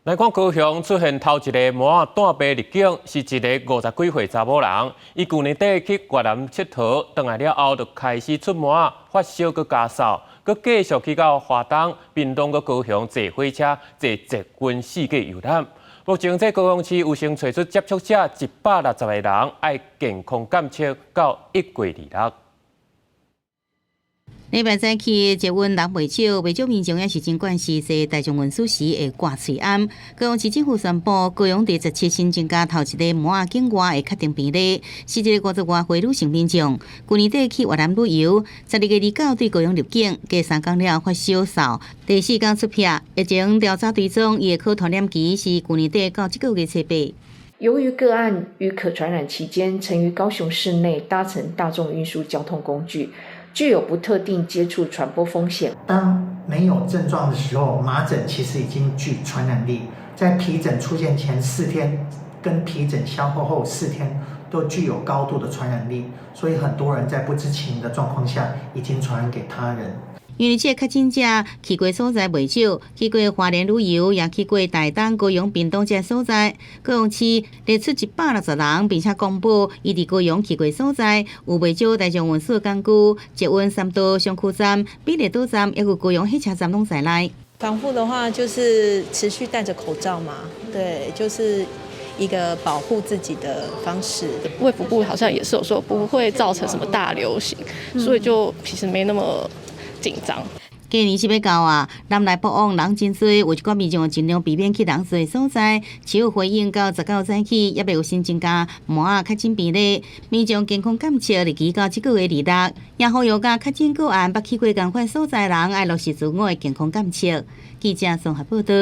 来看高雄出现头一个毛仔单白入境，是一个50几岁查某人。伊去年底去越南佚佗，回来了后就开始出毛仔，发烧佮加扫，佮继续去到花东、屏东佮高雄坐火车、坐捷运4个游览。目前在高雄市有先找出接触者160个人，爱健康监测到1月26日。礼拜早起，捷运人袂少，不少民众也是真惯习坐大众运输时会挂喙罨。高雄市政府宣布，高雄第17新增加头一个毛仔境外的确定病例，是一个50多岁女性民众。去年底去越南旅游，12月29对高雄入境，隔3天了发烧扫，第4天出片。疫情调查追踪，伊的可传染期是去年底到这个月8。由于个案于可传染期间曾于高雄市内搭乘大众运输交通工具，具有不特定接触传播风险。当没有症状的时候，麻疹其实已经具传染力，在皮疹出现前4天跟皮疹消后后4天都具有高度的传染力，所以很多人在不知情的状况下已经传染给他人。因为这确诊者去过所在袂少，去过花莲旅游，也去过台东、高雄、屏东这所在。高雄市列出160人，并且公布伊伫高雄去过所在，有袂少大众运输工具，捷运3道商区站、美丽岛站，抑有高雄火车站拢在内。防护的话，就是持续戴着口罩嘛，对，就是一个保护自己的方式。卫福部好像也是有说不会造成什么大流行，所以就其实没那么紧张。今年是要到啊，南来北往人真多，有一寡民众尽量避免去人多的所在。市府回应到19早起，也未有新增加毛仔确诊病例，民众健康监测日期到这个月26日，也呼吁甲确诊个案捌去过同款所在人，爱落实自我的健康监测。记者综合报道。